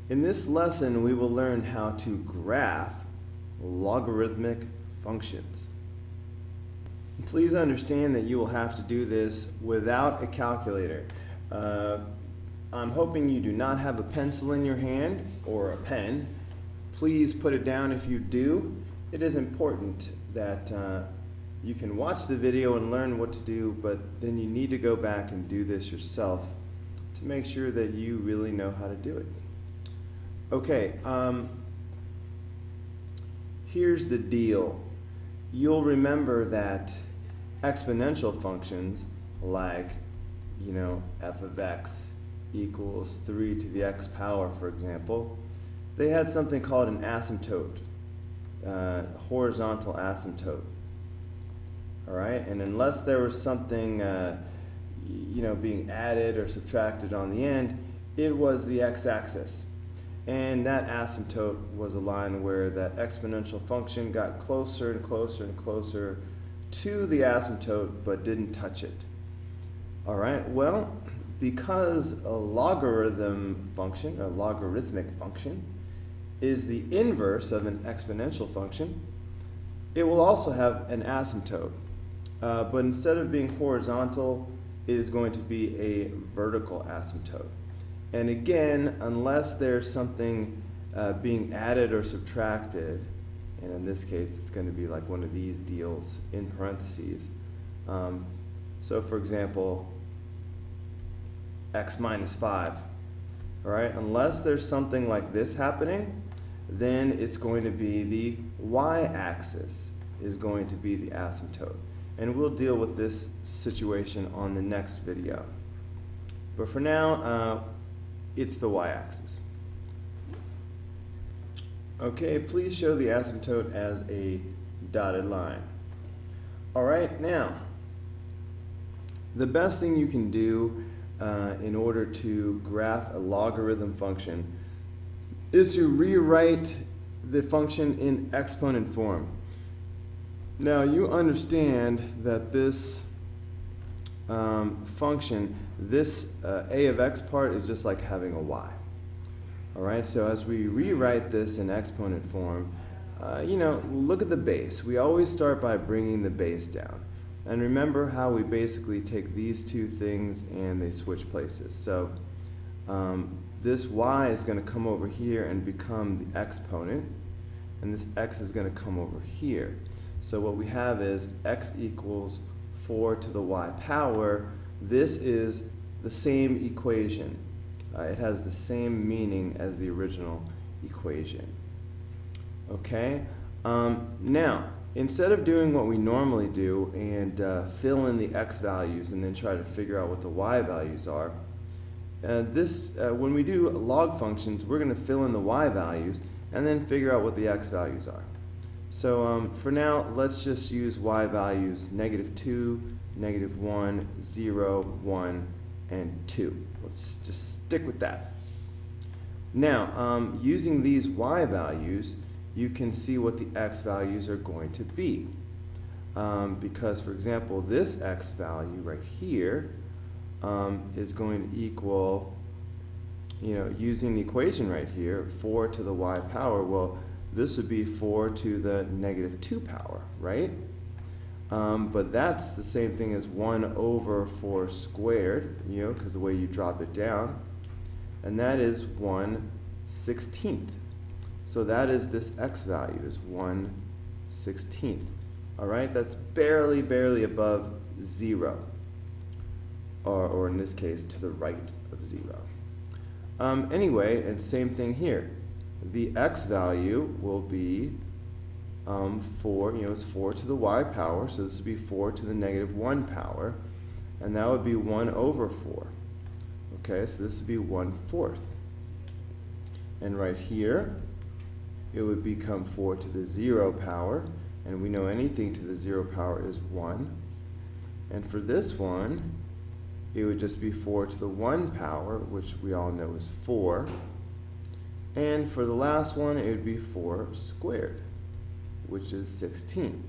In this lesson, we will learn how to graph logarithmic functions. Please understand that you will have to do this without a calculator. I'm hoping you do not have a pencil in your hand or a pen. Please put it down if you do. It is important that you can watch the video and learn what to do, but then you need to go back and do this yourself to make sure that you really know how to do it. Okay, here's the deal. You'll remember that exponential functions like, f of x equals 3 to the x power, for example, they had something called an asymptote, horizontal asymptote. All right, and unless there was something, being added or subtracted on the end, it was the x-axis. And that asymptote was a line where that exponential function got closer and closer and closer to the asymptote but didn't touch it. All right, well, because a logarithm function, a logarithmic function, is the inverse of an exponential function, it will also have an asymptote. But instead of being horizontal, it is going to be a vertical asymptote. And again, unless there's something being added or subtracted, and in this case it's going to be like one of these deals in parentheses. So for example, x minus 5. All right, unless there's something like this happening, then it's going to be the y-axis is going to be the asymptote. And we'll deal with this situation on the next video. But for now, it's the y-axis. Okay, please show the asymptote as a dotted line. All right, now, the best thing you can do in order to graph a logarithm function is to rewrite the function in exponent form. Now, you understand that this function, this a of x part is just like having a y. All right, so as we rewrite this in exponent form, look at the base. We always start by bringing the base down. And remember how we basically take these two things and they switch places. So this y is going to come over here and become the exponent, and this x is going to come over here. So what we have is x equals 4 to the y power. This is the same equation. It has the same meaning as the original equation. Okay? Now, instead of doing what we normally do and fill in the x values and then try to figure out what the y values are, when we do log functions, we're going to fill in the y values and then figure out what the x values are. So for now, let's just use y values -2, -1, 0, 1, and 2. Let's just stick with that. Now, using these y values, you can see what the x values are going to be. Because, for example, this x value right here is going to equal, using the equation right here, 4 to the y power. Well, this would be 4 to the -2 power, right? But that's the same thing as 1 over 4 squared, because the way you drop it down. And that is 1/16. So that is this x value, is 1/16. All right, that's barely above 0. Or in this case, to the right of 0. Anyway, and same thing here. The x value will be 4, it's 4 to the y power, so this would be 4 to the -1 power, and that would be 1 over 4. Okay, so this would be 1/4. And right here, it would become 4 to the 0 power, and we know anything to the 0 power is 1. And for this one, it would just be 4 to the 1 power, which we all know is 4. And for the last one, it would be 4 squared, which is 16.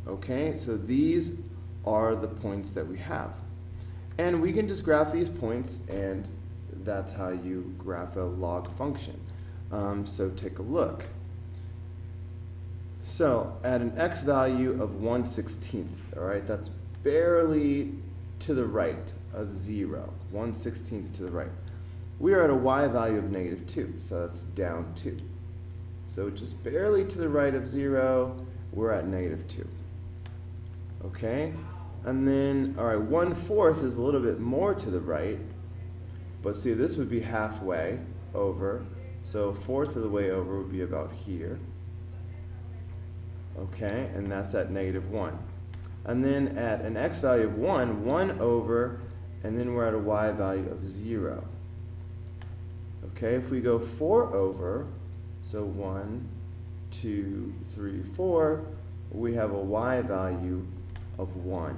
Okay, so these are the points that we have. And we can just graph these points and that's how you graph a log function. So take a look. So at an x value of 1/16, all right, that's barely to the right of 0, 1/16 to the right. We are at a y value of -2, so that's down 2. So just barely to the right of 0, we're at -2. Okay? And then, all right, 1/4 is a little bit more to the right, but see, this would be halfway over, so a fourth of the way over would be about here. Okay, and that's at -1. And then at an x value of 1, 1 over, and then we're at a y value of 0. Okay, if we go 4 over, so 1, 2, 3, 4, we have a y value of 1.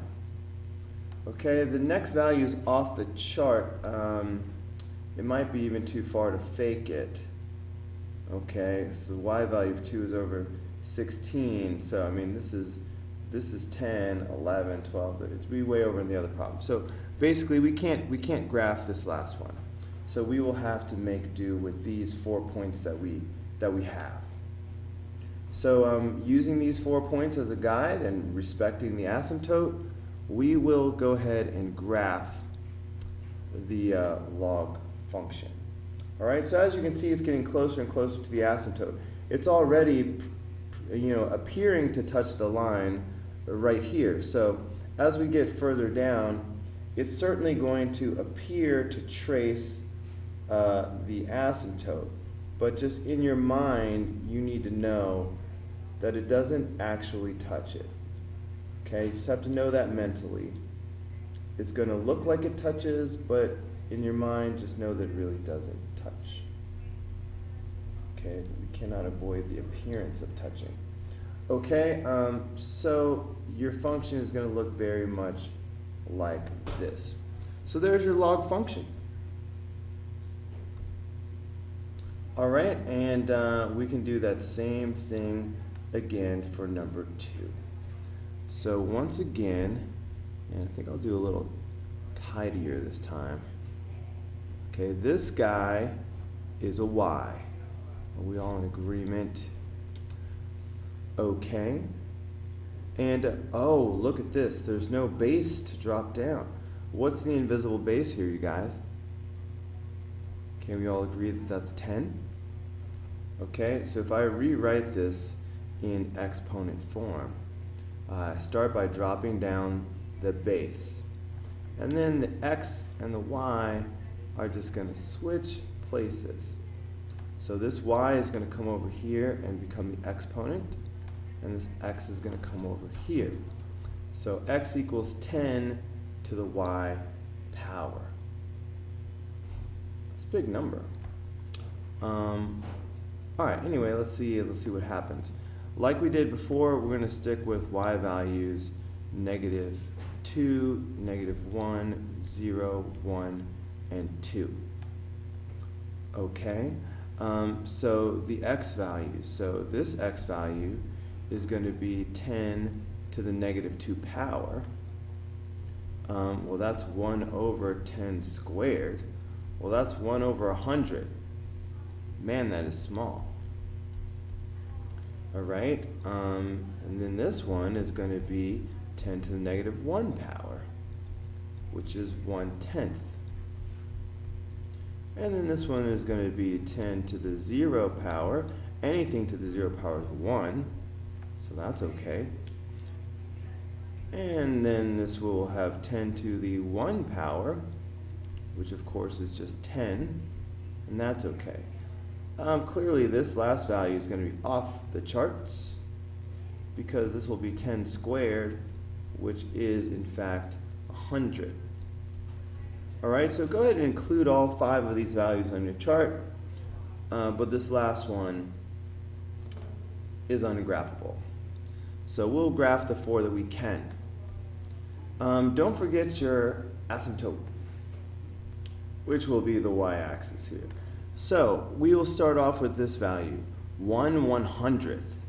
Okay, the next value is off the chart. It might be even too far to fake it. Okay, so the y value of 2 is over 16, so I mean this is 10, 11, 12, it's way over in the other problem. So basically we can't graph this last one. So we will have to make do with these 4 points that we have. So using these 4 points as a guide and respecting the asymptote, we will go ahead and graph the log function. All right, so as you can see, it's getting closer and closer to the asymptote. It's already, appearing to touch the line right here. So as we get further down, it's certainly going to appear to trace the asymptote, but just in your mind, you need to know that it doesn't actually touch it. Okay, you just have to know that mentally. It's going to look like it touches, but in your mind, just know that it really doesn't touch. Okay, we cannot avoid the appearance of touching. Okay, so your function is going to look very much like this. So there's your log function. All right, and we can do that same thing again for number 2. So once again, and I think I'll do a little tidier this time. Okay, this guy is a y. Are we all in agreement? Okay. And oh, look at this. There's no base to drop down. What's the invisible base here, you guys? Can we all agree that that's 10? Okay, so if I rewrite this in exponent form, I start by dropping down the base. And then the x and the y are just going to switch places. So this y is going to come over here and become the exponent, and this x is going to come over here. So x equals 10 to the y power. It's a big number. All right, anyway, let's see what happens. Like we did before, we're going to stick with y values -2, -1, 0, 1, and 2. Okay, so the x value, so this x value is going to be 10 to the -2 power. Well, that's 1 over 10 squared. Well, that's 1 over 100. Man, that is small. All right, and then this one is going to be 10 to the -1 power, which is 1/10. And then this one is going to be 10 to the 0 power. Anything to the 0 power is 1, so that's okay. And then this will have 10 to the 1 power, which of course is just 10, and that's okay. Clearly this last value is going to be off the charts, because this will be 10 squared, which is in fact 100. Alright, so go ahead and include all 5 of these values on your chart, but this last one is ungraphable. So we'll graph the 4 that we can. Don't forget your asymptote, which will be the y-axis here. So we will start off with this value, 1/100th.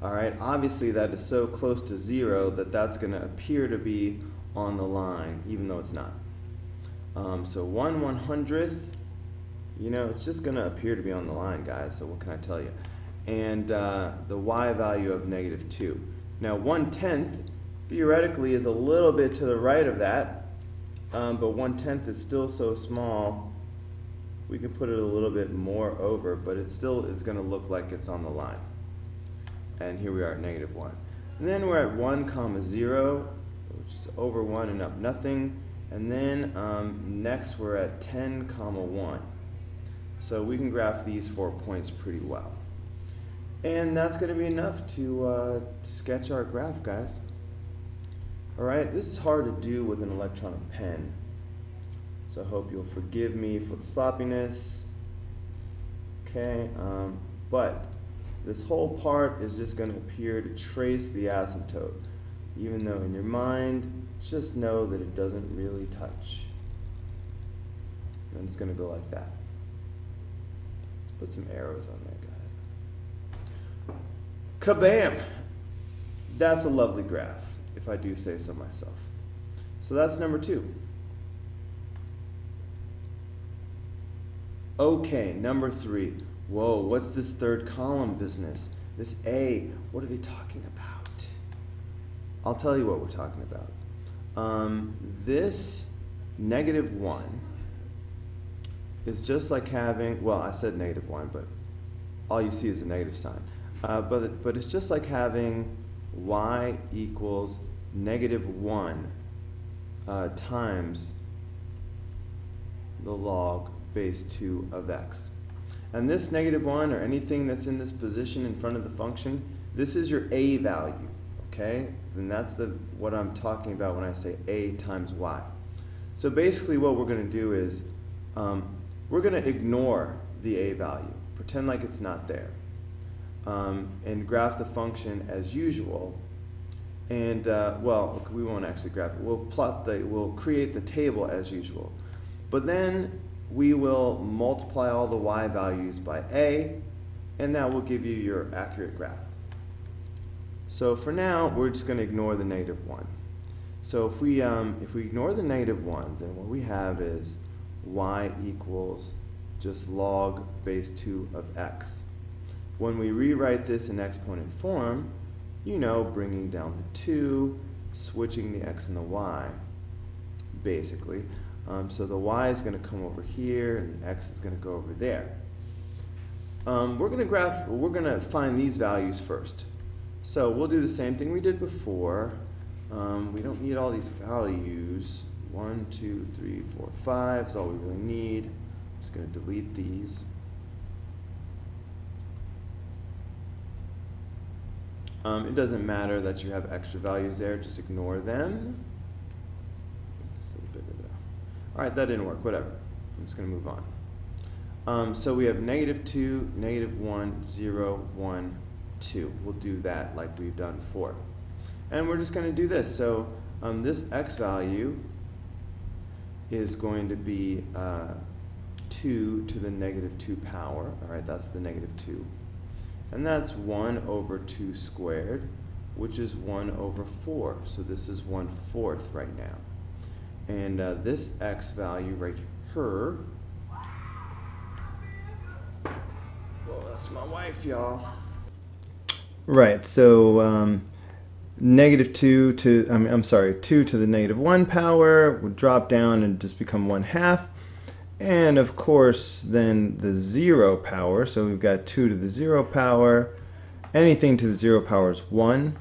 Alright, obviously that is so close to 0 that that's going to appear to be on the line, even though it's not. So 1/100th you know, it's just going to appear to be on the line, guys, so what can I tell you? And the y value of -2. Now 1/10 theoretically is a little bit to the right of that, but 1/10 is still so small, we can put it a little bit more over, but it still is going to look like it's on the line. And here we are at -1. And then we're at 1, 0, which is over 1 and up nothing. And then next we're at 10, 1. So we can graph these 4 points pretty well. And that's going to be enough to sketch our graph, guys. All right, this is hard to do with an electronic pen, so I hope you'll forgive me for the sloppiness. Okay, but this whole part is just going to appear to trace the asymptote, even though in your mind, just know that it doesn't really touch. And it's going to go like that. Let's put some arrows on there, guys. Kabam! That's a lovely graph, if I do say so myself. So that's number 2. Okay, number 3. Whoa, what's this third column business? This A, what are they talking about? I'll tell you what we're talking about. This -1 is just like having, well, I said -1, but all you see is a negative sign. But it's just like having y equals -1 times the log base 2 of x. And this -1, or anything that's in this position in front of the function, this is your a value, okay? And that's what I'm talking about when I say a times y. So basically what we're going to do is we're going to ignore the a value, pretend like it's not there, and graph the function as usual. And well, we won't actually graph it. We'll create the table as usual. But then we will multiply all the y values by a, and that will give you your accurate graph. So for now, we're just going to ignore the -1. So if we ignore the -1, then what we have is y equals just log base 2 of x. When we rewrite this in exponent form, you know, bringing down the 2, switching the x and the y, basically. So the y is going to come over here, and the x is going to go over there. We're going to find these values first. So we'll do the same thing we did before. We don't need all these values. 1, 2, 3, 4, 5 is all we really need. I'm just going to delete these. It doesn't matter that you have extra values there, just ignore them. All right, that didn't work, whatever. I'm just going to move on. So we have -2, -1, 0, 1, 2. We'll do that like we've done before. And we're just going to do this. So this x value is going to be 2 to the -2 power. All right, that's the -2. And that's 1 over 2 squared, which is 1 over 4. So this is 1/4 right now. And this x value right here, well, that's my wife, y'all. Right, so -2 to, I'm sorry, 2 to the -1 power would drop down and just become 1/2. And of course, then the 0 power, so we've got 2 to the 0 power. Anything to the 0 power is 1.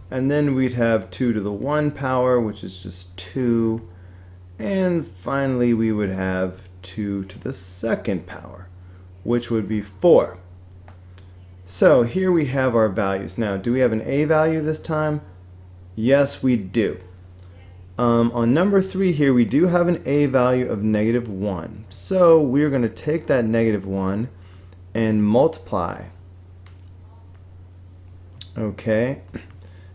And then we'd have 2 to the 1 power, which is just 2. And finally, we would have 2 to the 2nd power, which would be 4. So here we have our values. Now, do we have an a value this time? Yes, we do. On number 3 here, we do have an a value of -1. So we're going to take that -1 and multiply. Okay.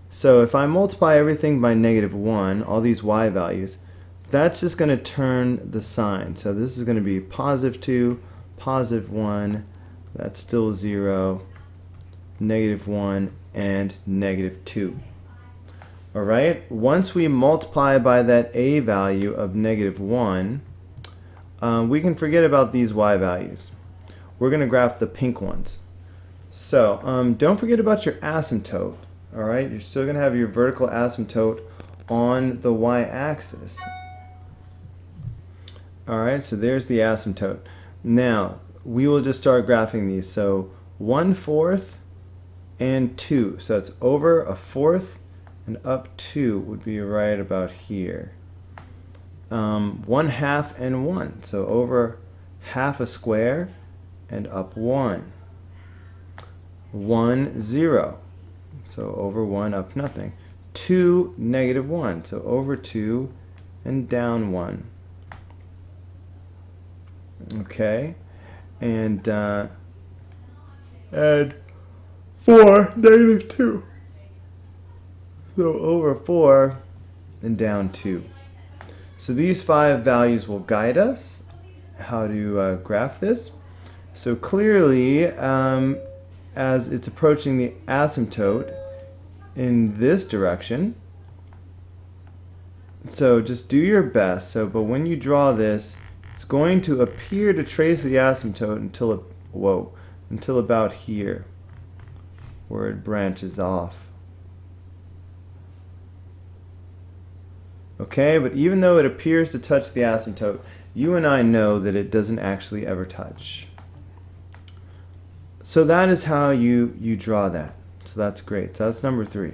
So if I multiply everything by -1, all these y values, that's just going to turn the sign. So this is going to be +2, +1, that's still 0, -1, and -2. All right, once we multiply by that a value of -1, we can forget about these y values. We're going to graph the pink ones. So don't forget about your asymptote. All right, you're still going to have your vertical asymptote on the y-axis. All right, so there's the asymptote. Now we will just start graphing these. So 1/4 and 2. So it's over 1/4 and up 2 would be right about here. 1/2 and 1. So over half a square and up 1. 1, 0. So over 1, up nothing. 2, -1. So over 2 and down 1. Okay. And 4, -2. So over 4 and down 2. So these 5 values will guide us how to graph this. So clearly, as it's approaching the asymptote in this direction, so just do your best. But when you draw this, it's going to appear to trace the asymptote until about here, where it branches off. Okay, but even though it appears to touch the asymptote, you and I know that it doesn't actually ever touch. So that is how you draw that. So that's great. So that's number 3.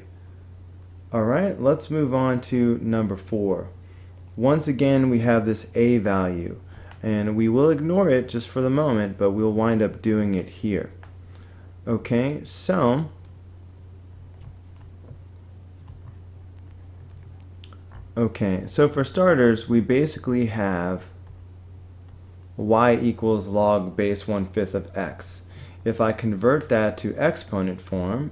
All right, let's move on to number 4. Once again, we have this a value, and we will ignore it just for the moment, but we'll wind up doing it here. Okay, so for starters, we basically have y equals log base 1/5 of x. If I convert that to exponent form,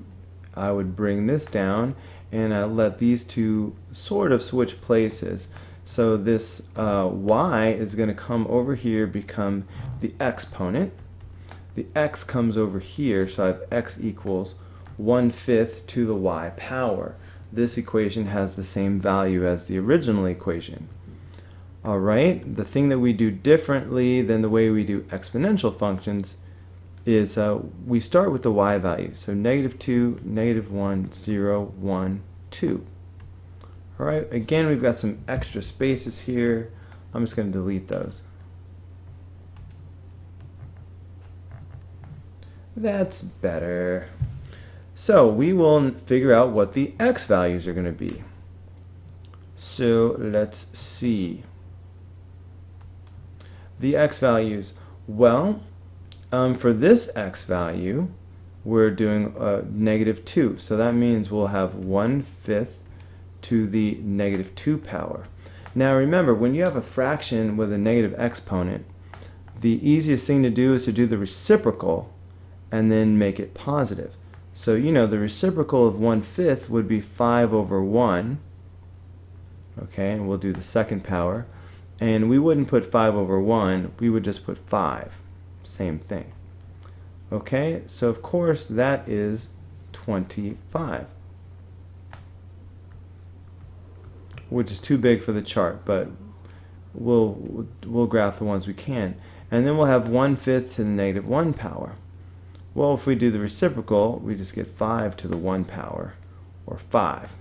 I would bring this down and let these two sort of switch places. So this y is going to come over here, become the exponent. The x comes over here, so I have x equals 1/5 to the y power. This equation has the same value as the original equation. All right, the thing that we do differently than the way we do exponential functions is we start with the y value. So -2, -1, 0, 1, 2. All right, again, we've got some extra spaces here. I'm just going to delete those. That's better. So we will figure out what the x values are going to be. So let's see. The x values, well, for this x value, we're doing -2. So that means we'll have 1/5 to the -2 power. Now remember, when you have a fraction with a negative exponent, the easiest thing to do is to do the reciprocal and then make it positive. So you know the reciprocal of 1/5 would be 5/1. Okay, and we'll do the second power. And we wouldn't put 5/1, we would just put 5. Same thing. Okay, so of course that is 25. Which is too big for the chart, but we'll graph the ones we can. And then we'll have 1/5 to the -1 power. Well, if we do the reciprocal, we just get 5 to the 1 power, or 5.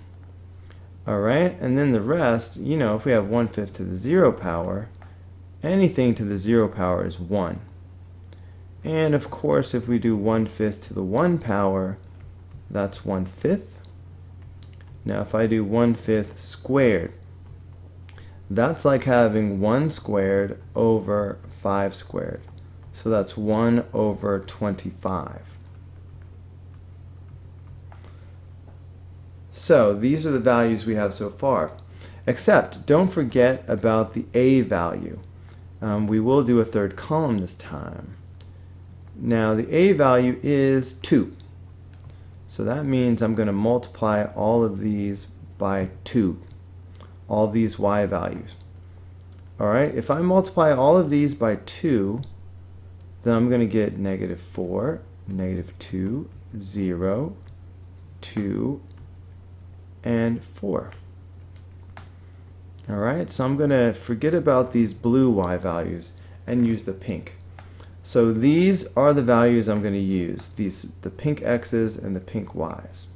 All right, and then the rest, you know, if we have 1/5 to the 0 power, anything to the 0 power is 1. And of course, if we do 1/5 to the 1 power, that's 1/5. Now, if I do 1/5 squared, that's like having 1 squared over 5 squared. So that's 1/25. So these are the values we have so far. Except, don't forget about the a value. We will do a third column this time. Now, the a value is 2. So that means I'm going to multiply all of these by 2. All these y values. All right, if I multiply all of these by 2, then I'm going to get -4, -2, 0, 2, and 4. All right, so I'm going to forget about these blue y values, and use the pink. So these are the values I'm going to use, the pink x's and the pink y's.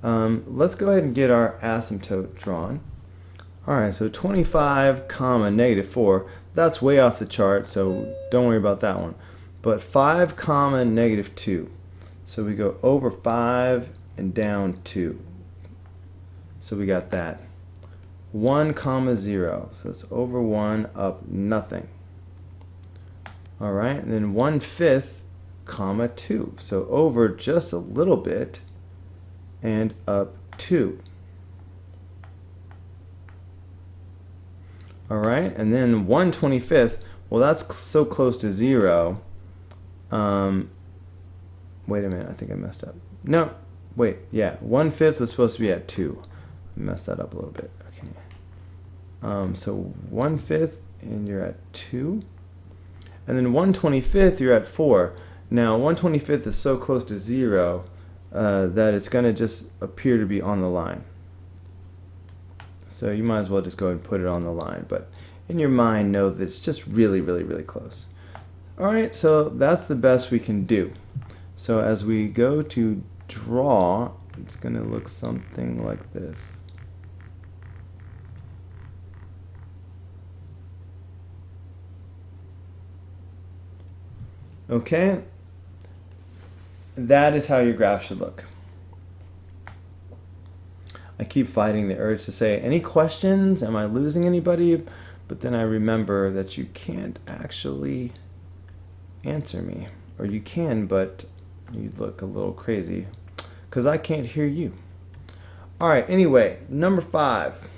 Let's go ahead and get our asymptote drawn. Alright, so 25 comma negative 4, that's way off the chart, so don't worry about that one. But 5 comma negative 2, so we go over 5 and down 2. So we got that. 1 comma 0, so it's over 1 up nothing. Alright, and then 1/5 comma 2, so over just a little bit and up 2. Alright, and then 1/25, well that's so close to 0. Wait a minute, I think I messed up. No, wait, yeah, 1/5 was supposed to be at 2. I messed that up a little bit. Okay. So 1/5 and you're at 2. And then 1/25 you're at 4. Now 1/25 is so close to 0 that it's going to just appear to be on the line. So you might as well just go and put it on the line. But in your mind, know that it's just really, really, really close. Alright, so that's the best we can do. So as we go to draw, it's going to look something like this. Okay, that is how your graph should look. I keep fighting the urge to say, any questions? Am I losing anybody? But then I remember that you can't actually answer me. Or you can, but you look a little crazy because I can't hear you. Alright, anyway, number 5.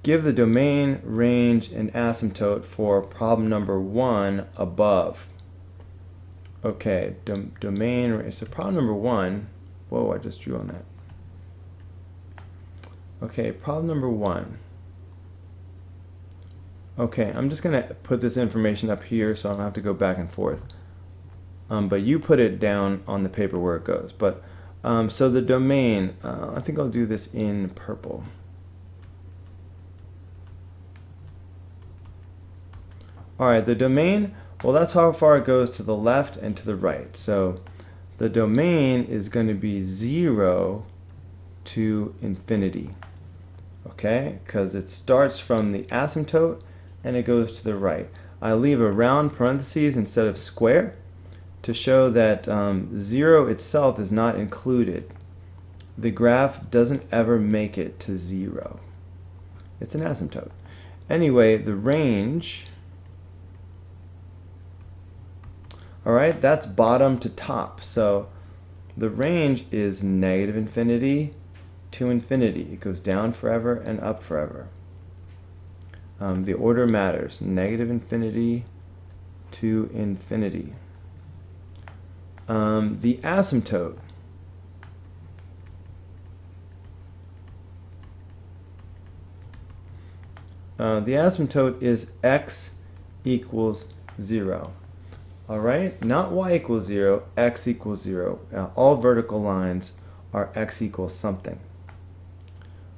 Give the domain, range, and asymptote for problem number 1 above. Okay, domain, so problem number 1, whoa, I just drew on that. Okay, problem number 1. Okay, I'm just going to put this information up here so I don't have to go back and forth. But you put it down on the paper where it goes. But so the domain, I think I'll do this in purple. Alright, the domain, well that's how far it goes to the left and to the right. So the domain is going to be 0 to infinity. Okay, because it starts from the asymptote and it goes to the right. I leave a round parentheses instead of square to show that 0 itself is not included. The graph doesn't ever make it to 0. It's an asymptote. Anyway, the range, alright, that's bottom to top. So the range is negative infinity to infinity. It goes down forever and up forever. The order matters. Negative infinity to infinity. The asymptote. The asymptote is x equals 0. Alright, not y equals 0, x equals 0. All vertical lines are x equals something.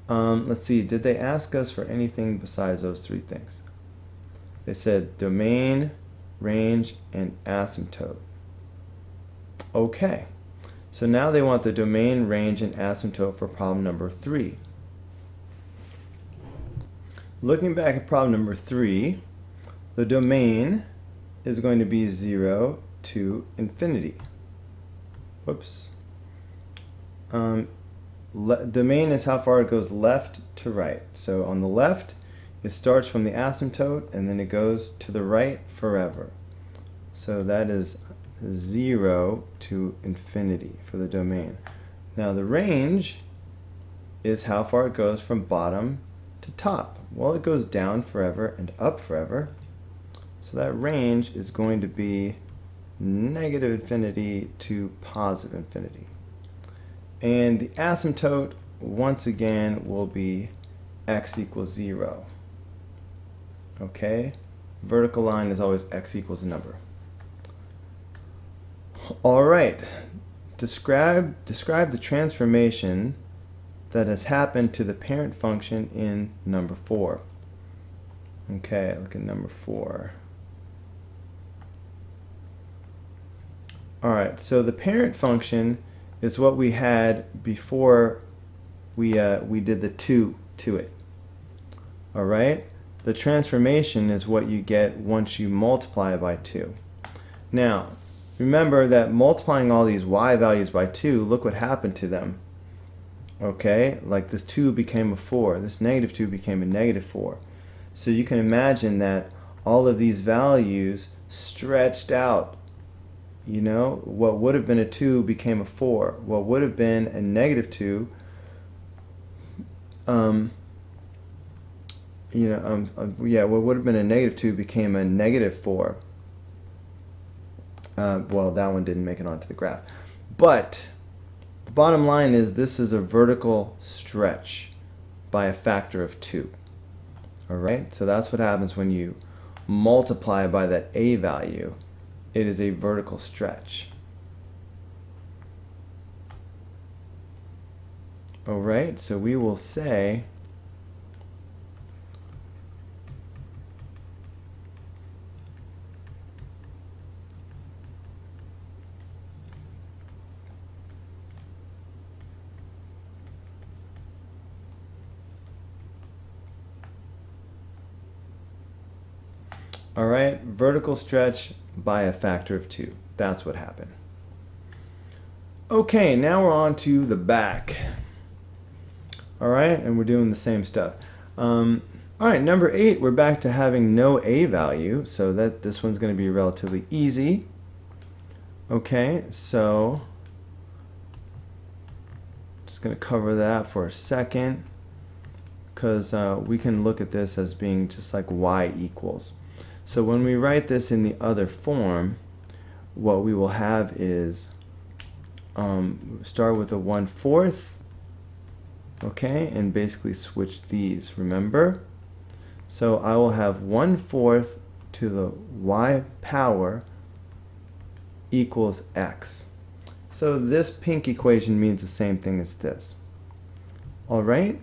Let's see, did they ask us for anything besides those 3 things? They said domain, range, and asymptote. Okay, so now they want the domain, range, and asymptote for problem number 3. Looking back at problem number 3, the domain is going to be 0 to infinity. Whoops. Domain is how far it goes left to right. So on the left, it starts from the asymptote and then it goes to the right forever. So that is 0 to infinity for the domain. Now the range is how far it goes from bottom to top. Well, it goes down forever and up forever. So that range is going to be negative infinity to positive infinity. And the asymptote, once again, will be x equals 0. Okay? Vertical line is always x equals a number. Alright. Describe the transformation that has happened to the parent function in number 4. Okay, look at number 4. All right, so the parent function is what we had before we did the 2 to it. All right, the transformation is what you get once you multiply by 2. Now, remember that multiplying all these y values by 2, look what happened to them. Okay, like this 2 became a 4, this negative 2 became a negative 4. So you can imagine that all of these values stretched out. You know, what would have been a 2 became a 4. What would have been a negative 2, what would have been a negative 2 became a negative 4. Well, that one didn't make it onto the graph. But the bottom line is this is a vertical stretch by a factor of 2. All right, so that's what happens when you multiply by that a value. It is a vertical stretch. All right, so we will say all right, vertical stretch by a factor of 2. That's what happened. Okay, now we're on to the back. All right, and we're doing the same stuff. All right, number 8, we're back to having no a value, so that this one's going to be relatively easy. Okay, so just going to cover that for a second, because we can look at this as being just like y equals. So when we write this in the other form, what we will have is start with a 1/4, okay, and basically switch these, remember? So I will have 1/4 to the y power equals x. So this pink equation means the same thing as this. All right?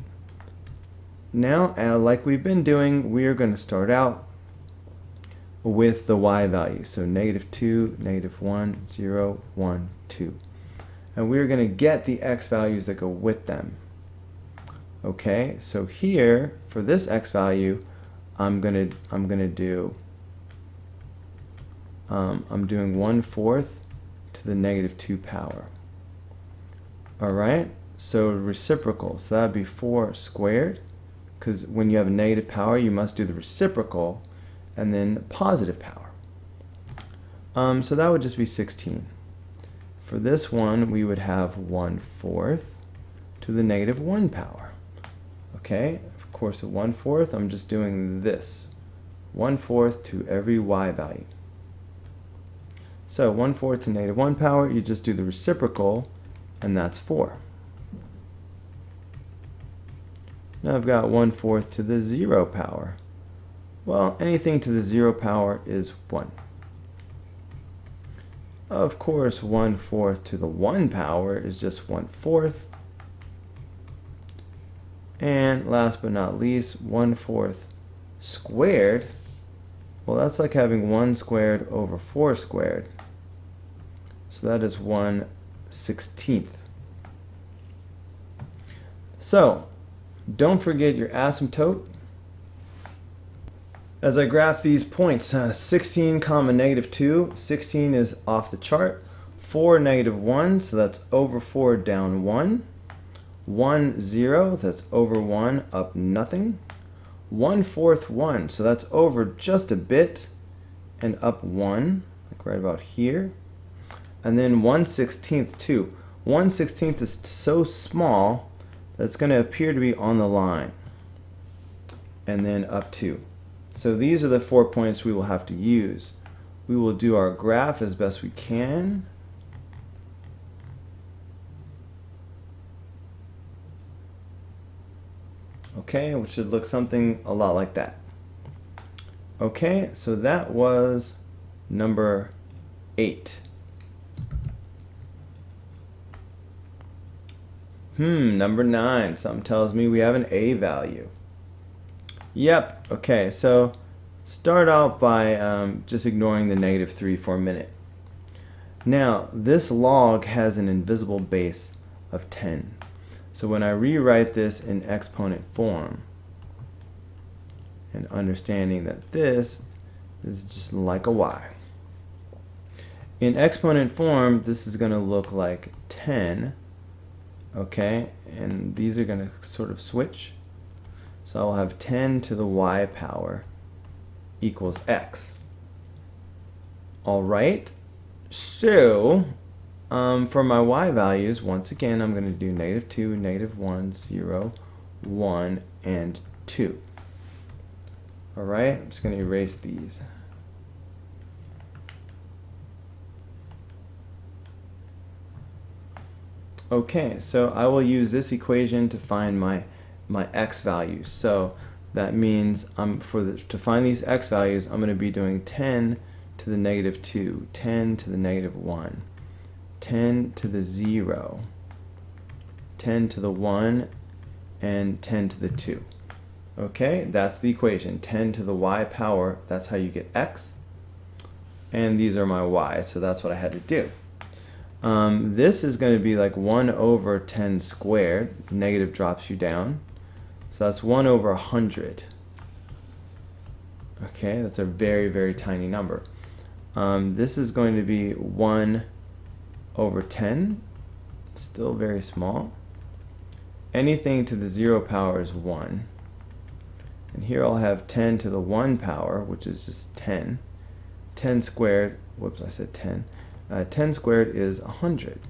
Now, like we've been doing, we are going to start out with the y value. So -2, -1, 0, 1, 2. And we're going to get the x values that go with them. Okay, so here for this x value, I'm doing 1/4 to the -2 power. All right, so reciprocal, so that'd be 4 squared, because when you have a negative power, you must do the reciprocal and then positive power. So that would just be 16. For this one, we would have 1/4 to the -1 power. Okay, of course, at 1/4, I'm just doing this. 1/4 to every y value. So 1/4 to -1 power, you just do the reciprocal, and that's 4. Now I've got 1/4 to the 0 power. Well, anything to the 0 power is 1. Of course, 1/4 to the 1 power is just 1/4. And last but not least, 1/4 squared. Well, that's like having 1 squared over 4 squared. So that is 1/16. So, don't forget your asymptote. As I graph these points, 16 comma -2, 16 is off the chart. 4 -1, so that's over 4 down 1. 1 0, that's over 1 up nothing. 1/4 1, so that's over just a bit and up 1, like right about here. And then 1/16 2. 1/16 is so small that it's going to appear to be on the line. And then up 2. So these are the 4 points we will have to use. We will do our graph as best we can. Okay, which should look something a lot like that. Okay, so that was number 8. Number 9. Something tells me we have an a value. Yep, okay, so start off by just ignoring the negative 3 for a minute. Now, this log has an invisible base of 10. So when I rewrite this in exponent form, and understanding that this is just like a y. In exponent form, this is going to look like 10, okay? And these are going to sort of switch. So I'll have 10 to the y power equals x. All right, so for my y values, once again, I'm going to do -2, -1, 0, 1, and 2. All right, I'm just going to erase these. Okay, so I will use this equation to find my x values. So that means to find these x values, I'm going to be doing 10 to the -2, 10 to the -1, 10 to the 0, 10 to the 1, and 10 to the 2. Okay, that's the equation. 10 to the y power, that's how you get x. And these are my y, so that's what I had to do. This is going to be like 1 over 10 squared. Negative drops you down. So that's 1 over 100. Okay, that's a very, very tiny number. This is going to be 1 over 10. Still very small. Anything to the 0 power is 1. And here I'll have 10 to the 1 power, which is just 10. 10 squared, whoops, I said 10. 10 squared is 100.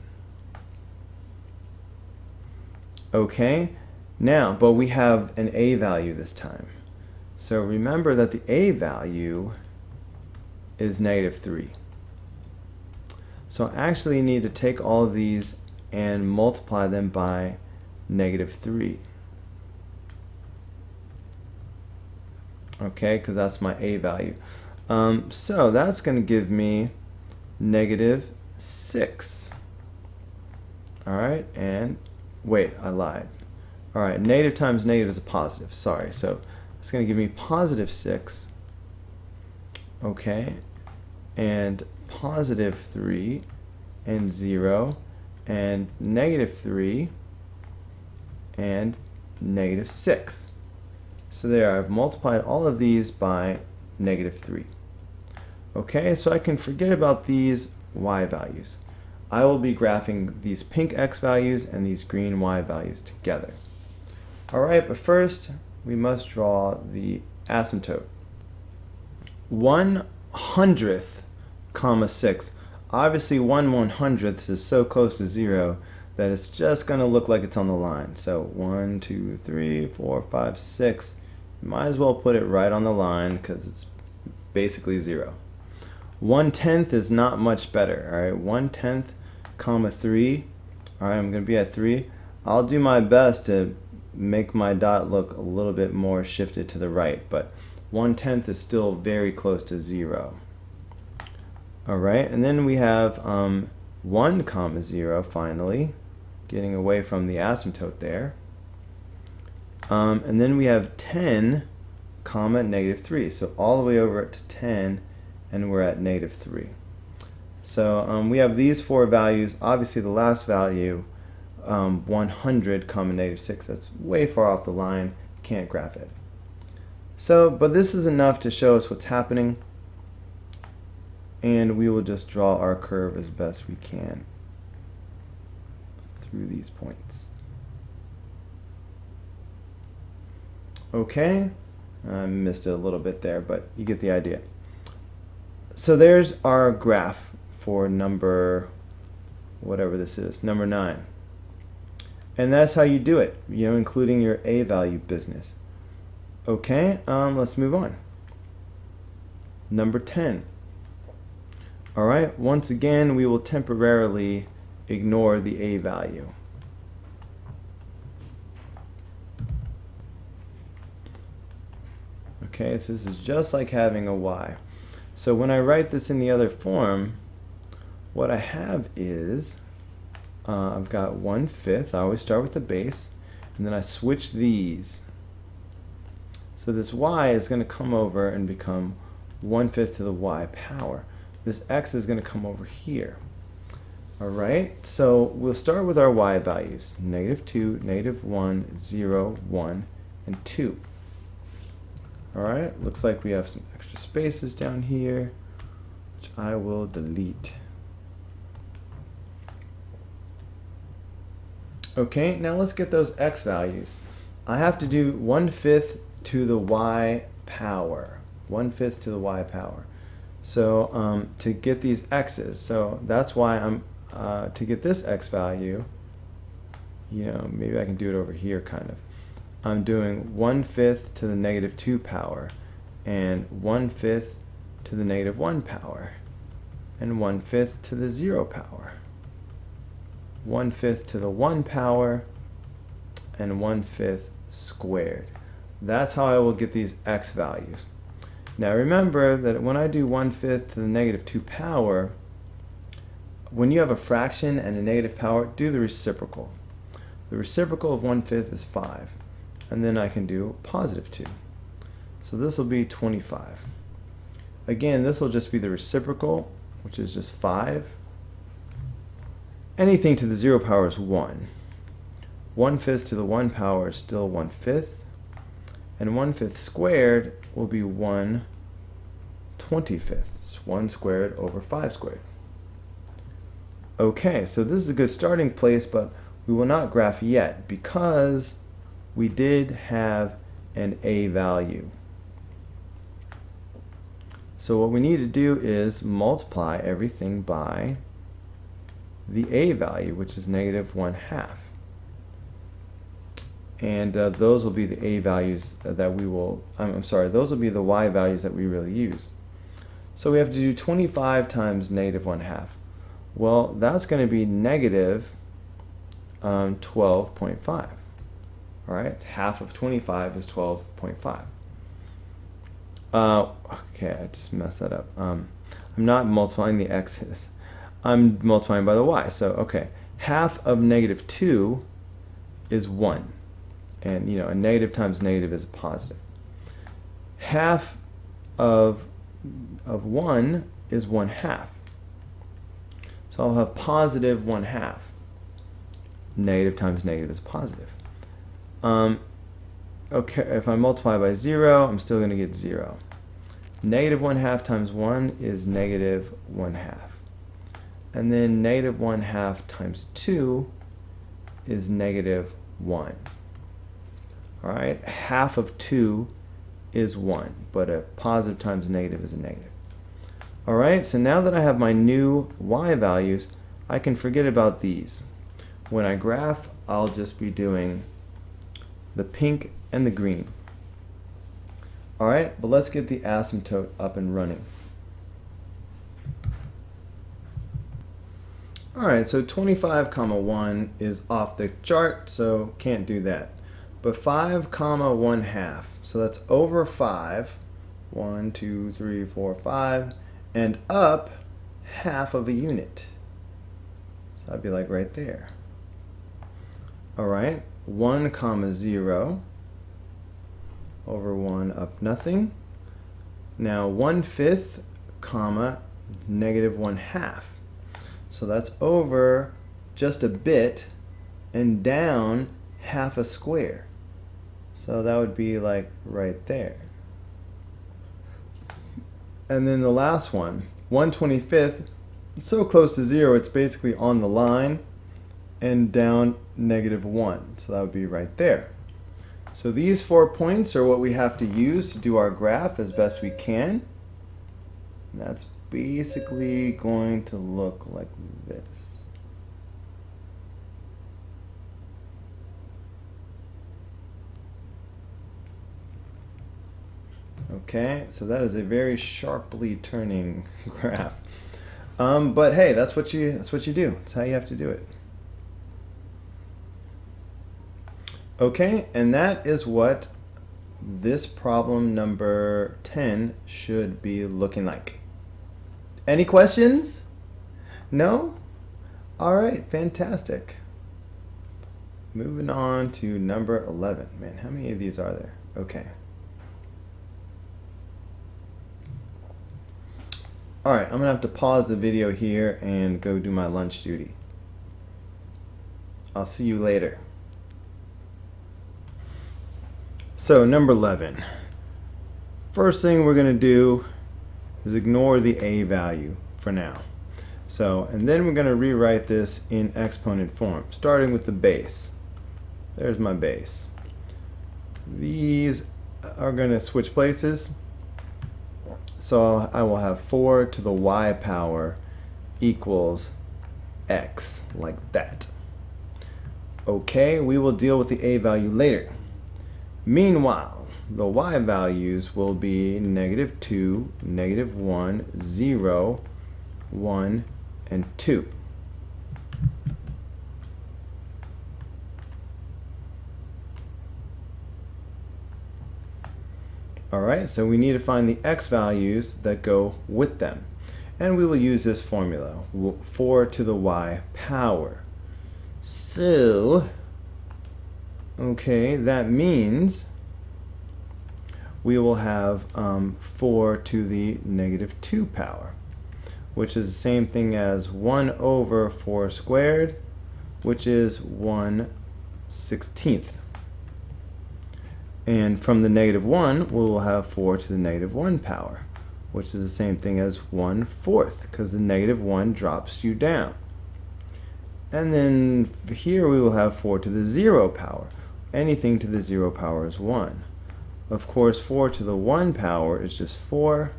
Okay, now, but we have an a value this time. So remember that the a value is -3. So I actually need to take all of these and multiply them by -3. Okay, because that's my a value. So that's going to give me -6. All right, and wait, I lied. All right, negative times negative is a positive. Sorry, so it's going to give me +6. Okay, and +3 and 0 and -3 and -6. So there, I've multiplied all of these by -3. Okay, so I can forget about these y values. I will be graphing these pink x values and these green y values together. All right, but first we must draw the asymptote. 1/100th, 6. Obviously 1/100th is so close to 0 that it's just going to look like it's on the line. So 1, 2, 3, 4, 5, 6. You might as well put it right on the line because it's basically 0. 1/10 is not much better. All right, 1/10, 3. All right, I'm going to be at 3. I'll do my best to make my dot look a little bit more shifted to the right, but 1/10 is still very close to 0. All right, and then we have 1, 0 finally, getting away from the asymptote there. And then we have 10, -3. So all the way over to 10, and we're at -3. So we have these 4 values. Obviously the last value, 100, -6, that's way far off the line. Can't graph it. So, but this is enough to show us what's happening. And we will just draw our curve as best we can through these points. Okay, I missed it a little bit there, but you get the idea. So there's our graph for number, whatever this is, number 9. And that's how you do it, you know, including your a value business. Okay, let's move on. Number 10. All right, once again, we will temporarily ignore the a value. Okay, so this is just like having a y. So when I write this in the other form, what I have is, I've got 1/5. I always start with the base, and then I switch these. So this y is going to come over and become 1/5 to the y power. This x is going to come over here. All right, so we'll start with our y values, -2, -1, 0, 1, and 2. All right, looks like we have some extra spaces down here, which I will delete. Okay, now let's get those x values. I have to do 1/5 to the y power. 1/5 to the y power. So to get these x's, so that's why I'm to get this x value, maybe I can do it over here kind of. I'm doing 1/5 to the -2 power, and 1/5 to the -1 power, and 1/5 to the 0 power, 1/5 to the 1 power, and 1/5 squared. That's how I will get these x values. Now remember that when I do 1/5 to the -2 power, when you have a fraction and a negative power, do the reciprocal. The reciprocal of 1/5 is 5. And then I can do +2. So this will be 25. Again, this will just be the reciprocal, which is just 5. Anything to the 0 power is 1. 1/5 to the 1 power is still 1/5. And 1/5 squared will be 1/25. It's 1 squared over 5 squared. Okay, so this is a good starting place, but we will not graph yet because we did have an a value. So what we need to do is multiply everything by the a value, which is -1/2. And those will be the a values that we will, those will be the y values that we really use. So we have to do 25 times -1/2. Well, that's going to be -12.5. All right, it's half of 25 is 12.5. Okay, I just messed that up. I'm not multiplying the x's. I'm multiplying by the y. So, okay, half of -2 is 1. And, a negative times negative is a positive. Half of 1 is 1/2. So I'll have positive 1/2. Negative times negative is positive. Okay, if I multiply by 0, I'm still going to get 0. -1/2 times 1 is -1/2. And then -1/2 times 2 is -1. All right, half of 2 is 1, but a positive times negative is a negative. All right, so now that I have my new y values, I can forget about these. When I graph, I'll just be doing the pink and the green. All right, but let's get the asymptote up and running. All right, so 25, 1 is off the chart, so can't do that. But 5, 1/2, so that's over 5. 1, 2, 3, 4, 5, and up half of a unit. So that'd be like right there. All right, 1, 0 over 1 up nothing. Now 1/5, -1/2. So that's over just a bit and down half a square. So that would be like right there. And then the last one, 1/25, it's so close to 0, it's basically on the line, and down -1. So that would be right there. So these 4 points are what we have to use to do our graph as best we can. And that's basically going to look like this. Okay, so that is a very sharply turning graph. But hey, that's what you do. That's how you have to do it. Okay, and that is what this problem number 10 should be looking like. Any questions? No? All right, fantastic. Moving on to number 11. Man, how many of these are there? Okay. Alright, I'm going to have to pause the video here and go do my lunch duty. I'll see you later. So, number 11. First thing we're going to do is ignore the a value for now. So, and then we're going to rewrite this in exponent form, starting with the base. There's my base. These are going to switch places. So I will have 4 to the y power equals x, like that. Okay, we will deal with the a value later. Meanwhile, the y values will be -2, -1, 0, 1, and 2. Alright, so we need to find the x values that go with them. And we will use this formula, 4 to the y power. So, okay, that means we will have 4 to the -2 power, which is the same thing as 1 over 4 squared, which is 1/16. And from the -1, we will have 4 to the -1 power, which is the same thing as 1/4, because the -1 drops you down. And then here we will have 4 to the 0 power. Anything to the 0 power is 1. Of course, 4 to the 1 power is just 4,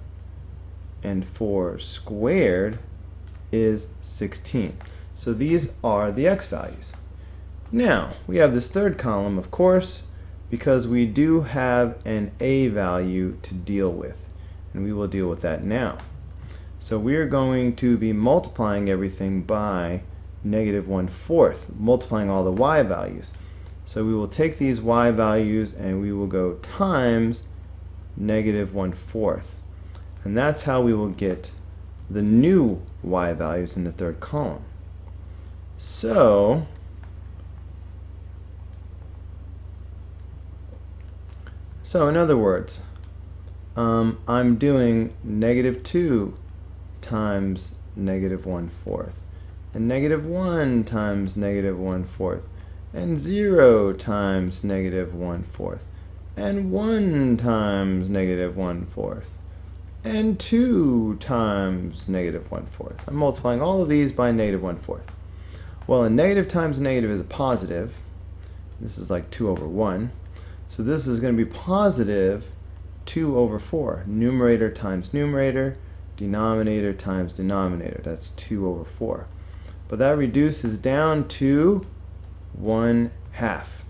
and 4 squared is 16. So these are the x values. Now, we have this third column, of course, because we do have an a value to deal with, and we will deal with that now. So we are going to be multiplying everything by -1/4, multiplying all the y values. So we will take these y values and we will go times -1/4, and that's how we will get the new y values in the third column. So in other words, I'm doing -2 times -1/4, and -1 times -1/4, and 0 times -1/4, and 1 times -1/4, and 2 times -1/4. I'm multiplying all of these by -1/4. Well, a negative times a negative is a positive. This is like 2 over 1. So this is going to be positive 2 over 4. Numerator times numerator, denominator times denominator. That's 2 over 4. But that reduces down to 1/2.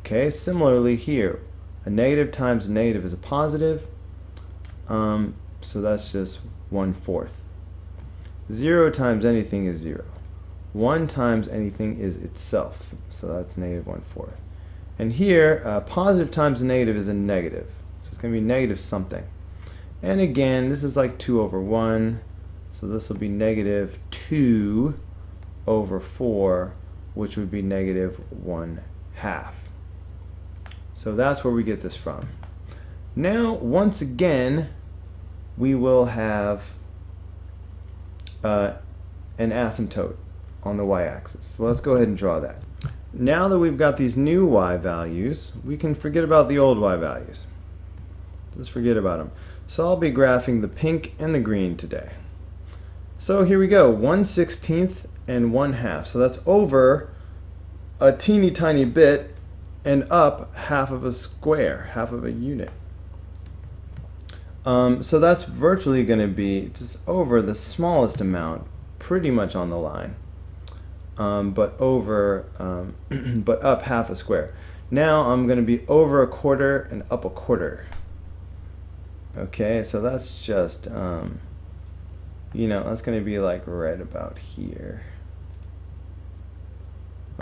Okay, similarly here, a negative times a negative is a positive. So that's just 1/4. 0 times anything is 0. 1 times anything is itself. So that's -1/4. And here, positive times a negative is a negative. So it's going to be negative something. And again, this is like 2 over 1. So this will be -2 over 4, which would be -1/2. So that's where we get this from. Now, once again, we will have an asymptote on the y-axis. So let's go ahead and draw that. Now that we've got these new y values, we can forget about the old y values. Let's forget about them. So I'll be graphing the pink and the green today. So here we go, 1/16 and 1/2. So that's over a teeny tiny bit and up half of a square, half of a unit. So that's virtually going to be just over the smallest amount, pretty much on the line. But up half a square. Now I'm going to be over a quarter and up a quarter. Okay, so that's just, that's going to be like right about here.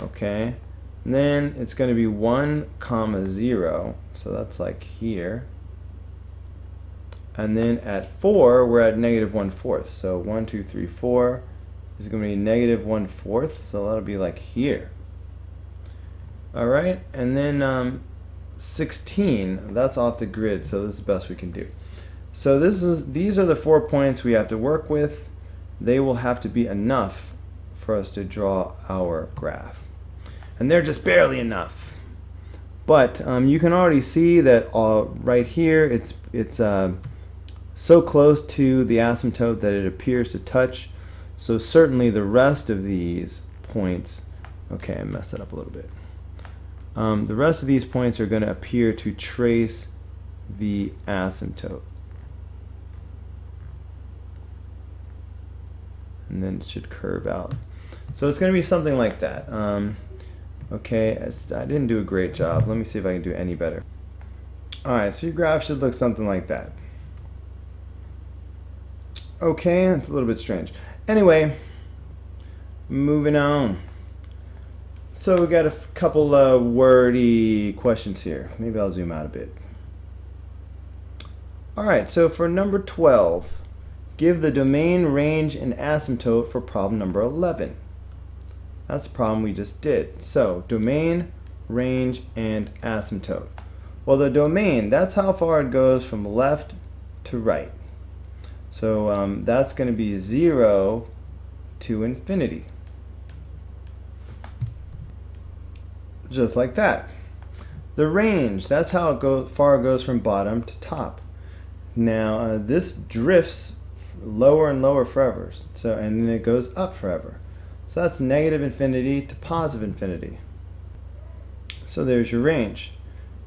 Okay, and then it's going to be 1, 0, so that's like here. And then at 4, we're at -1/4. So 1, 2, 3, 4 is going to be -1/4. So that'll be like here. All right, and then 16, that's off the grid, so this is the best we can do. So these are the 4 points we have to work with. They will have to be enough for us to draw our graph. And they're just barely enough. But you can already see that right here it's so close to the asymptote that it appears to touch. So certainly the rest of these points, okay, I messed that up a little bit. The rest of these points are going to appear to trace the asymptote. And then it should curve out. So it's going to be something like that. Okay, I didn't do a great job. Let me see if I can do any better. Alright, so your graph should look something like that. Okay, it's a little bit strange. Anyway, moving on. So we got a couple wordy questions here. Maybe I'll zoom out a bit. Alright, so for number 12, give the domain, range, and asymptote for problem number 11. That's the problem we just did. So domain, range, and asymptote. Well, the domain, that's how far it goes from left to right. So that's going to be 0 to infinity. Just like that. The range, that's how far it goes from bottom to top. Now this drifts lower and lower forever. So, and then it goes up forever. So that's negative infinity to positive infinity. So there's your range.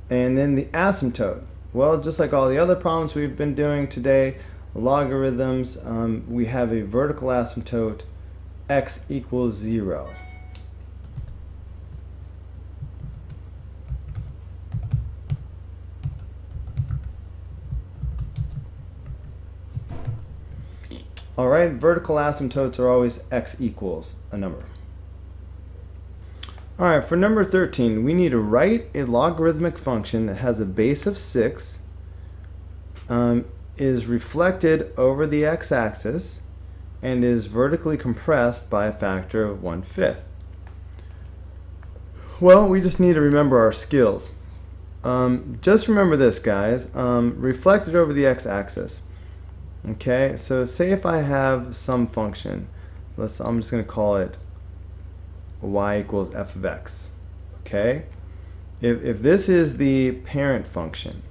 And then the asymptote. Well, just like all the other problems we've been doing today, logarithms, we have a vertical asymptote, x equals 0. Alright, vertical asymptotes are always x equals a number. Alright, for number 13, we need to write a logarithmic function that has a base of 6, is reflected over the x-axis, and is vertically compressed by a factor of 1/5. Well, we just need to remember our skills. Just remember this, guys. Reflected over the x-axis. Okay, so say if I have some function, I'm just going to call it y equals f of x. Okay, if this is the parent function,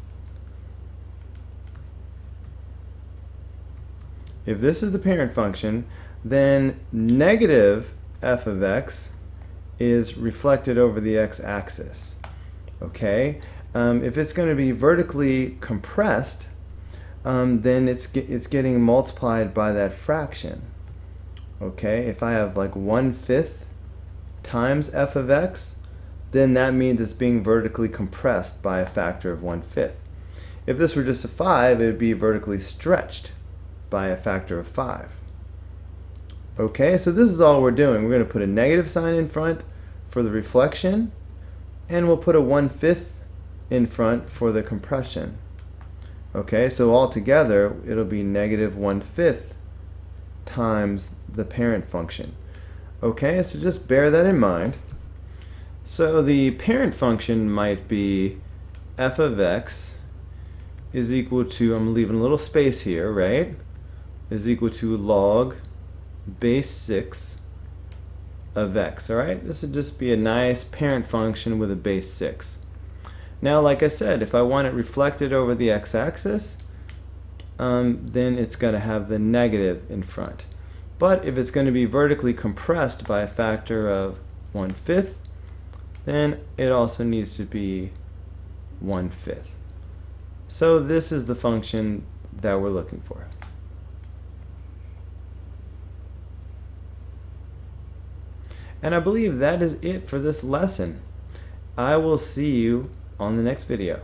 then negative f of x is reflected over the x-axis. Okay, if it's going to be vertically compressed, then it's getting multiplied by that fraction. Okay, if I have like 1/5 times f of x, then that means it's being vertically compressed by a factor of 1/5. If this were just a 5, it would be vertically stretched by a factor of 5. Okay, so this is all we're doing. We're going to put a negative sign in front for the reflection, and we'll put a 1/5 in front for the compression. Okay, so altogether it'll be negative 1/5 times the parent function. Okay, so just bear that in mind. So the parent function might be f of x is equal to, I'm leaving a little space here, right? Is equal to log base 6 of x. Alright, this would just be a nice parent function with a base 6. Now, like I said, if I want it reflected over the x-axis, then it's going to have the negative in front. But if it's going to be vertically compressed by a factor of 1/5, then it also needs to be 1/5. So this is the function that we're looking for. And I believe that is it for this lesson. I will see you on the next video.